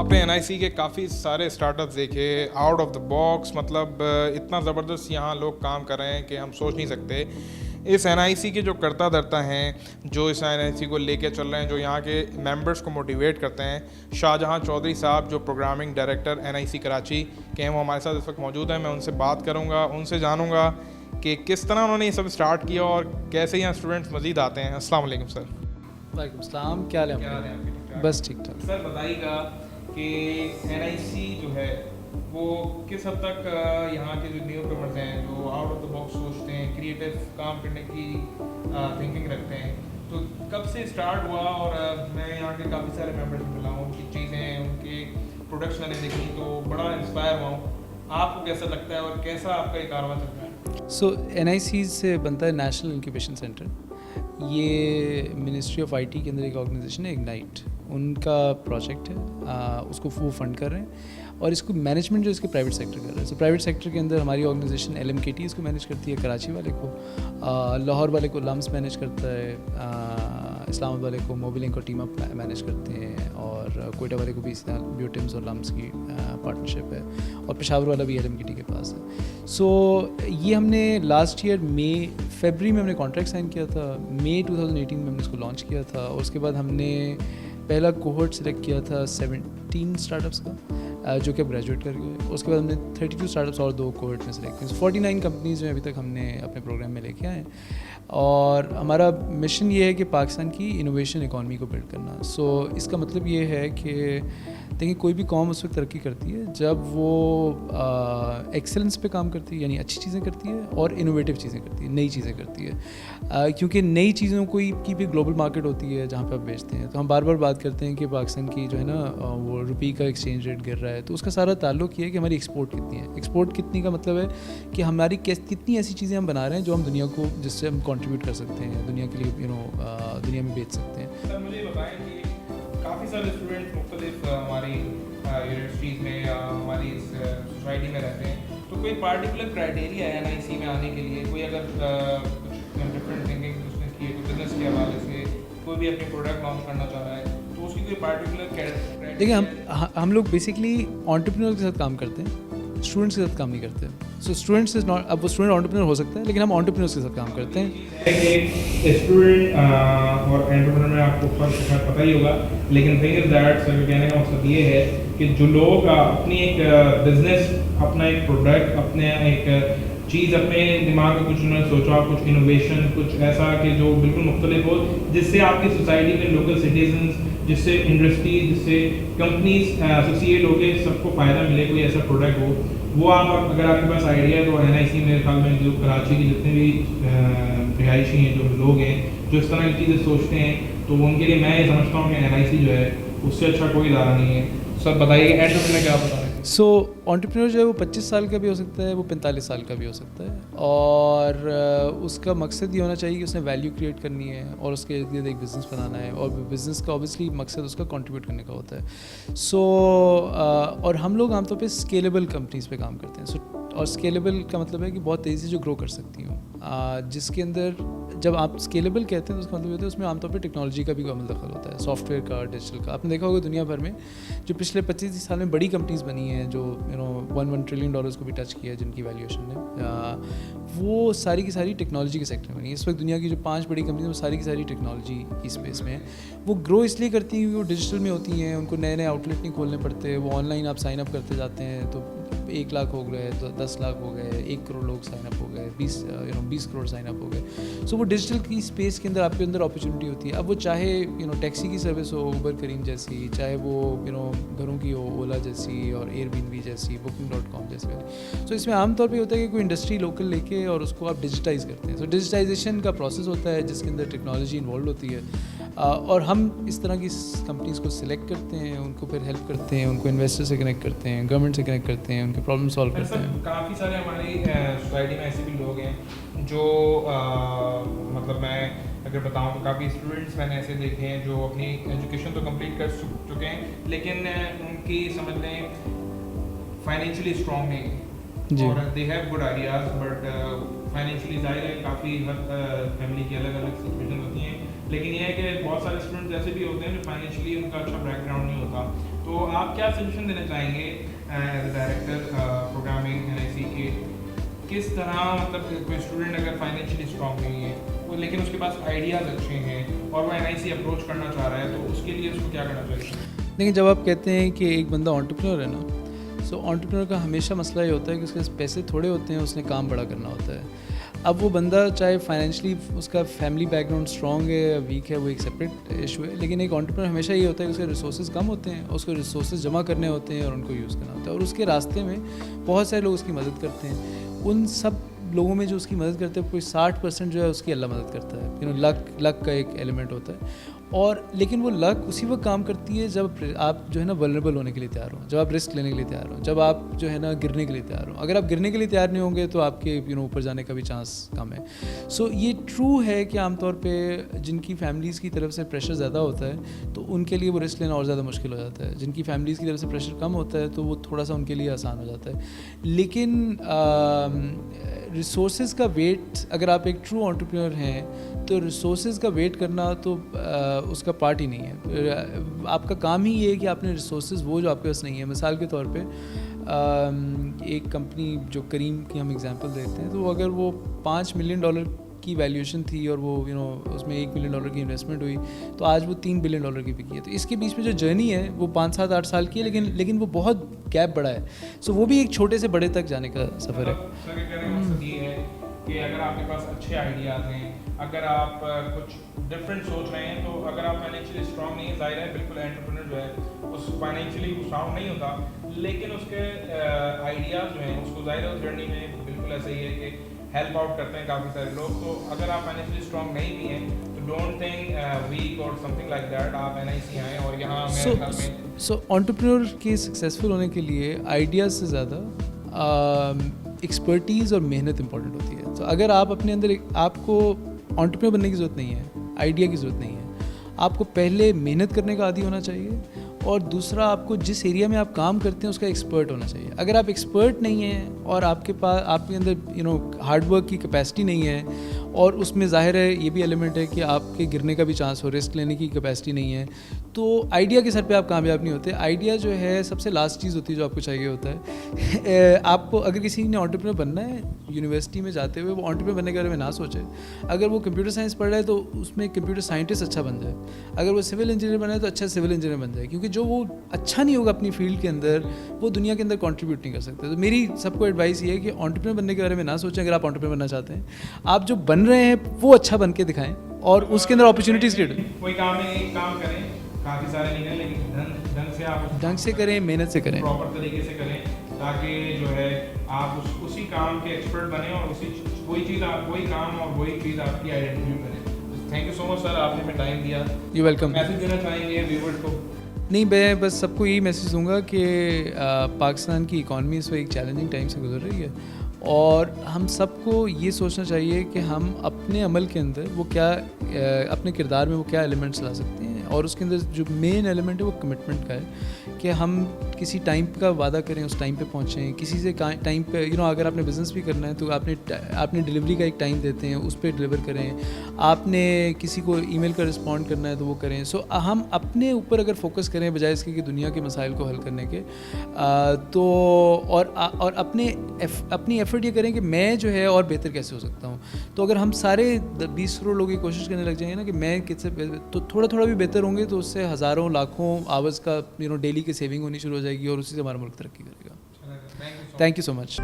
पे एनआईसी के काफ़ी सारे स्टार्टअप्स देखे आउट ऑफ द बॉक्स, मतलब इतना ज़बरदस्त यहाँ लोग काम कर रहे हैं कि हम सोच नहीं सकते। इस एनआईसी के जो करता धरता हैं, जो इस एनआईसी को लेके चल रहे हैं, जो यहाँ के मेंबर्स को मोटिवेट करते हैं, शाहजहां चौधरी साहब जो प्रोग्रामिंग डायरेक्टर एनआईसी कराची के हैं, वो हमारे साथ इस वक्त मौजूद हैं। मैं उनसे बात करूँगा, उनसे जानूँगा कि किस तरह उन्होंने ये सब स्टार्ट किया और कैसे यहाँ स्टूडेंट्स मज़ीद आते हैं। अस्सलाम वालेकुम सर। वालेकुम सलाम, क्या हाल है आपके? बस ठीक ठाक। सर बताइएगा कि एनआईसी जो है वो किस हद तक यहाँ के जो न्यू कमर्स हैं, जो आउट ऑफ द बॉक्स सोचते हैं, क्रिएटिव काम करने की थिंकिंग रखते हैं, तो कब से स्टार्ट हुआ? और मैं यहाँ के काफ़ी सारे मेंबर्स से मिला हूँ, उनकी चीज़ें, उनके प्रोडक्ट्स मैंने देखी तो बड़ा इंस्पायर हुआ हूँ। आपको कैसा लगता है और कैसा आपका ये कारवां चल रहा है? सो एनआईसी से बनता है नेशनल इंक्यूबेशन सेंटर। ये मिनिस्ट्री ऑफ आईटी के अंदर एक ऑर्गेनाइजेशन है, इग्नाइट, उनका प्रोजेक्ट है। उसको वो फंड कर रहे हैं और इसको मैनेजमेंट जो इसके प्राइवेट सेक्टर कर रहा है। सो प्राइवेट सेक्टर के अंदर हमारी ऑर्गेनाइजेशन LMKT इसको मैनेज करती है, कराची वाले को, लाहौर वाले को लम्स मैनेज करता है, इस्लामाबाद वाले को मोबिलिंक और टीम अप मैनेज करते हैं, और कोयटा वाले को भी ब्यूटिम्स और लम्स की पार्टनरशिप है, और पेशावर वाला भी LMKT के पास है। सो ये हमने लास्ट ईयर फरवरी में हमने कॉन्ट्रैक्ट साइन किया था, मई 2018 में हमने इसको लॉन्च किया था, और उसके बाद हमने पहला कोहर्ट सेलेक्ट किया था 17 स्टार्टअप्स का, जो कि अब ग्रेजुएट कर गए। उसके बाद हमने 32 स्टार्टअप्स और 2 कोहर्ट में सेलेक्ट किए। 49 कंपनीज़ जो अभी तक हमने अपने प्रोग्राम में लेके आए हैं, और हमारा मिशन ये है कि पाकिस्तान की इनोवेशन इकॉनमी को बिल्ड करना। सो इसका मतलब ये है कि देखिए, कोई भी कौम उस वक्त तरक्की करती है जब वो एक्सेलेंस पे काम करती है, यानी अच्छी चीज़ें करती है और इनोवेटिव चीज़ें करती है, नई चीज़ें करती है, क्योंकि नई चीज़ों की भी ग्लोबल मार्केट होती है जहाँ पे आप बेचते हैं। तो हम बार बार बात करते हैं कि पाकिस्तान की जो है ना वो रुपये का एक्सचेंज रेट गिर रहा है, तो उसका सारा ताल्लुक ये है कि हमारी एक्सपोर्ट कितनी है। एक्सपोर्ट कितनी का मतलब है कि हमारी कितनी ऐसी चीज़ें हम बना रहे हैं जो हम दुनिया को, जिससे हम कंट्रीब्यूट कर सकते हैं, दुनिया के लिए दुनिया में बेच सकते हैं। सर मुझे बताएं कि काफ़ी सारे स्टूडेंट्स मुख्तलिफ हमारी यूनिवर्सिटीज़ में या हमारी इस सोसाइटी में रहते हैं, तो कोई पार्टिकुलर क्राइटेरिया है एनआईसी में आने के लिए? कोई अगर कुछ डिफरेंट थिंकिंग उसने की है, कोई बिजनेस के हवाले से कोई भी अपनी प्रोडक्ट लॉन्च करना चाह रहा है, तो उसकी कोई पार्टिकुलर क्राइटेरिया? देखिए, हम लोग बेसिकली एंटरप्रेन्योर के साथ काम करते हैं, स्टूडेंट्स के साथ काम नहीं करते। सो स्टूडेंट्स इज नॉट, अब वो स्टूडेंट एंटरप्रेन्योर हो सकता है, लेकिन हम एंटरप्रेन्योर्स के साथ काम करते हैं। स्टूडेंट और एंटरप्रेन्योर में आपको फर्क शायद पता ही होगा, लेकिन थिंग इज दैट सर कहने का मकसद ये है कि जो लोग अपनी एक बिजनेस, अपना एक प्रोडक्ट, अपने एक चीज़ अपने दिमाग में कुछ उन्होंने सोचा, कुछ इनोवेशन, कुछ ऐसा कि जो बिल्कुल मुख्तलिफ हो, जिससे आपकी सोसाइटी में लोकल सिटीजन्स, जिससे इंडस्ट्री, जिससे कंपनीज एसोसिएट हो के सबको फ़ायदा मिले, कोई ऐसा प्रोडक्ट हो, वो आप अगर आपके पास आइडिया है तो एनआईसी मेरे ख्याल में जो कराची के जितने भी रिहायशी हैं, जो लोग हैं जो इस तरह की चीज़ें सोचते हैं, तो उनके लिए मैं ये समझता हूँ कि एनआईसी जो है उससे अच्छा कोई इदारा नहीं है। सर बताइए एंटरप्रेन्योर क्या बता रहे हैं? सो एंटरप्रेन्योर जो है वो 25 साल का भी हो सकता है, वो 45 साल का भी हो सकता है, और उसका मकसद ये होना चाहिए कि उसने वैल्यू क्रिएट करनी है और उसके इर्द गिर्द एक बिज़नेस बनाना है, और बिज़नेस का ऑब्वियसली मकसद उसका कंट्रीब्यूट करने का होता है। सो और हम लोग आमतौर पे स्केलेबल कंपनीज़ पे काम करते हैं। सो और स्केलेबल का मतलब है कि बहुत तेज़ी से जो ग्रो कर सकती हूँ, जिसके अंदर जब आप स्केलेबल कहते हैं तो उसका मतलब होता है उसमें आमतौर पे टेक्नोलॉजी का भी अमल दखल होता है, सॉफ्टवेयर का, डिजिटल का। आपने देखा होगा दुनिया भर में जो पिछले 25 साल में बड़ी कंपनीज बनी हैं, जो 1 ट्रिलियन डॉलर्स को भी टच किया है, जिनकी वैल्यूएशन है, वो सारी की सारी टेक्नोलॉजी के सेक्टर में बनी है। इस वक्त दुनिया की जो 5 बड़ी कंपनीज, वो सारी की सारी टेक्नोलॉजी की स्पेस में है। वो ग्रो इसलिए करती हैं क्योंकि वो डिजिटल में होती हैं, उनको नए नए आउटलेट नहीं खोलने पड़ते, वो ऑनलाइन आप साइन अप करते जाते हैं, तो 1 लाख हो गए, तो 10 लाख हो गए, 1 करोड़ लोग साइन अप हो गए, 20 करोड़ साइन अप हो गए। सो वो डिजिटल की स्पेस के अंदर आपके अंदर अपॉर्चुनिटी होती है। अब वो चाहे टैक्सी की सर्विस हो, उबर करीम जैसी, चाहे वो घरों की हो, ओला जैसी, और एयरबीएनबी जैसी, booking.com जैसी वाली। सो इसमें आमतौर पे होता है कि कोई इंडस्ट्री लोकल लेके और उसको आप डिजिटाइज़ करते हैं। सो डिजिटाइजेशन का प्रोसेस होता है जिसके अंदर टेक्नोलॉजी इन्वॉल्व होती है, और हम इस तरह की कंपनीज़ को सिलेक्ट करते हैं, उनको फिर हेल्प करते हैं, उनको इन्वेस्टर से कनेक्ट करते हैं, गवर्नमेंट से कनेक्ट करते हैं, उनके प्रॉब्लम सॉल्व करते हैं। काफ़ी सारे हमारी सोसाइटी में ऐसे भी लोग हैं जो मतलब मैं अगर बताऊं तो काफ़ी स्टूडेंट्स मैंने ऐसे देखे हैं जो अपनी एजुकेशन तो कंप्लीट कर चुके हैं, लेकिन उनकी समझ लें फाइनेंशियली स्ट्रॉन्ग नहीं, और they have good ideas, but financially ज़ाहिर है काफ़ी हर फैमिली की अलग अलग सिचुएशन होती हैं, लेकिन ये है कि बहुत सारे स्टूडेंट ऐसे भी होते हैं जो फाइनेंशियली उनका अच्छा बैकग्राउंड नहीं होता। तो आप क्या सजेशन देना चाहेंगे एज डायरेक्टर प्रोग्रामिंग NIC के, किस तरह मतलब कोई स्टूडेंट अगर फाइनेंशियली स्ट्रॉन्ग नहीं है वो लेकिन उसके पास आइडियाज़ अच्छे हैं और वो NIC अप्रोच करना चाह रहा है, तो उसके लिए उसको क्या करना चाहिए? देखिए, जब आप कहते हैं कि एक बंदा एंटरप्रेन्योर है ना, सो एंटरप्रेन्योर का हमेशा मसला ये होता है कि उसके पास पैसे थोड़े होते हैं, उसने काम बड़ा करना होता है। अब वो बंदा चाहे फाइनेंशियली उसका फैमिली बैकग्राउंड स्ट्रॉन्ग है या वीक है, वो एक सेपरेट इशू है, लेकिन एक एंटरप्रेन्योर हमेशा ये होता है कि उसके रिसोर्सेज कम होते हैं, उसको रिसोर्सेज जमा करने होते हैं और उनको यूज़ करना होता है, और उसके रास्ते में बहुत सारे लोग उसकी मदद करते हैं। उन सब लोगों में जो उसकी मदद करते हैं, कोई 60% जो है उसकी अल्लाह मदद करता है। लक का एक एलिमेंट होता है, और लेकिन वो लक उसी वक्त काम करती है जब आप जो है ना वल्नरेबल होने के लिए तैयार हो, जब आप रिस्क लेने के लिए तैयार हो, जब आप जो है ना गिरने के लिए तैयार हो। अगर आप गिरने के लिए तैयार नहीं होंगे तो आपके ऊपर जाने का भी चांस कम है। सो ये ट्रू है कि आमतौर पे जिनकी फैमिलीज़ की तरफ से प्रेशर ज़्यादा होता है तो उनके लिए वो रिस्क लेना और ज़्यादा मुश्किल हो जाता है। जिनकी फैमिलीज़ की तरफ से प्रेशर कम होता है तो वो थोड़ा सा उनके लिए आसान हो जाता है। लेकिन रिसोर्सेज का वेट, अगर आप एक ट्रू एंटरप्रेन्योर हैं तो रिसोर्सेज का वेट करना तो उसका पार्ट ही नहीं है। आपका काम ही ये है कि आपने रिसोर्सेज वो जो आपके पास नहीं है, मिसाल के तौर पे एक कंपनी जो करीम की हम एग्जांपल देते हैं, तो अगर वो $5 मिलियन की वैल्यूएशन थी और वो उसमें $1 मिलियन की इन्वेस्टमेंट हुई, तो आज वो $3 बिलियन की बिकी है। तो इसके बीच में जो जर्नी है वो 5, 7, 8 साल की है, लेकिन वो बहुत गैप बड़ा है। सो वो भी एक छोटे से बड़े तक जाने का सफ़र है। सर कहने का मकसद ये है कि अगर आपके पास अच्छे आइडियाज़ हैं, अगर आप कुछ डिफरेंट सोच रहे हैं, तो अगर आप फाइनेंशियली स्ट्रांग नहीं है, जाहिर है बिल्कुल एंटरप्रेन्योर जो है उस फाइनेंशियली स्ट्रांग नहीं होता, लेकिन उसके आइडियाज़ जो हैं उसको जाहिर है उस जर्नी में बिल्कुल ऐसा ही है कि हेल्प आउट करते हैं काफ़ी सारे लोग। तो अगर आप फाइनेंशियली स्ट्रांग नहीं भी हैं तो डोंट थिंक वीक और समथिंग लाइक दैट, आप NIC आएँ और यहाँ मेरे ख्याल में सो एंटरप्रेन्योर के सक्सेसफुल होने के लिए आइडियाज़ से ज़्यादा एक्सपर्टीज़ और मेहनत इंपॉर्टेंट होती है। तो अगर आप अपने अंदर आपको एंटरप्रेन्योर बनने की ज़रूरत नहीं है, आइडिया की ज़रूरत नहीं है, आपको पहले मेहनत करने का आदी होना चाहिए, और दूसरा आपको जिस एरिया में आप काम करते हैं उसका एक्सपर्ट होना चाहिए। अगर आप एक्सपर्ट नहीं हैं और आपके अंदर हार्डवर्क की कैपेसिटी नहीं है, और उसमें ज़ाहिर है ये भी एलिमेंट है कि आपके गिरने का भी चांस हो, रिस्क लेने की कैपेसिटी नहीं है, तो आइडिया के सर पे आप कामयाब नहीं होते। आइडिया जो है सबसे लास्ट चीज़ होती है जो आपको चाहिए होता है। आपको अगर किसी ने एंटरप्रेन्योर बनना है, यूनिवर्सिटी में जाते हुए वो एंटरप्रेन्योर बनने के बारे में ना सोचे। अगर वो कंप्यूटर साइंस पढ़ रहा है तो उसमें कंप्यूटर साइंटिस्ट अच्छा बन जाए। अगर वो सिविल इंजीनियर बना है तो अच्छा सिविल इंजीनियर बन जाए, क्योंकि जो वो अच्छा नहीं होगा अपनी फील्ड के अंदर, वो दुनिया के अंदर कंट्रीब्यूट नहीं कर सकते। तो मेरी सबको एडवाइस ये है कि एंटरप्रेन्योर बनने के बारे में ना सोचें। अगर आप एंटरप्रेन्योर बनना चाहते हैं, आप जो बन रहे हैं वो अच्छा बन के दिखाएं और उसके अंदर अपॉर्चुनिटीज़ क्रिएट। कोई काम है, एक काम करें, काफ़ी सारे नहीं करें, लेकिन ढंग से करें, मेहनत से करें, प्रॉपर तरीके से करें, ताकि जो है आप उसी काम के एक्सपर्ट बने और वही काम और वही चीज़ आपकी आइडेंटिटी बने। Thank you so much sir, आपने हमें टाइम दिया। You welcome. मैसेज देना चाहेंगे व्यूअर्स को? नहीं, मैं बस सबको यही मैसेज दूंगा कि पाकिस्तान की इकॉनमी इस वक्त एक चैलेंजिंग टाइम से गुजर रही है, और हम सबको ये सोचना चाहिए कि हम अपने अमल के अंदर वो क्या अपने किरदार में वो क्या एलिमेंट्स ला सकते हैं, और उसके अंदर जो मेन एलिमेंट है वो कमिटमेंट का है कि हम किसी टाइम का वादा करें, उस टाइम पे पहुँचें। किसी से टाइम पे अगर आपने बिज़नेस भी करना है तो आपने डिलीवरी का एक टाइम देते हैं, उस पर डिलीवर करें। आपने किसी को ईमेल का रिस्पॉन्ड करना है तो वो करें। सो हम अपने ऊपर अगर फोकस करें बजाय इसके कि दुनिया के मसाइल को हल करने के, तो और अपनी एफर्ट ये करें कि मैं जो है और बेहतर कैसे हो सकता हूँ। तो अगर हम सारे 20 करोड़ लोग ये कोशिश करने लग जाएंगे ना कि मैं किससे, तो थोड़ा थोड़ा भी बेहतर होंगे, तो उससे हज़ारों लाखों आवर्स का डेली की सेविंग होनी शुरू हो जाएगी और उसी से हमारा मुल्क तरक्की करेगा। Thank you so much.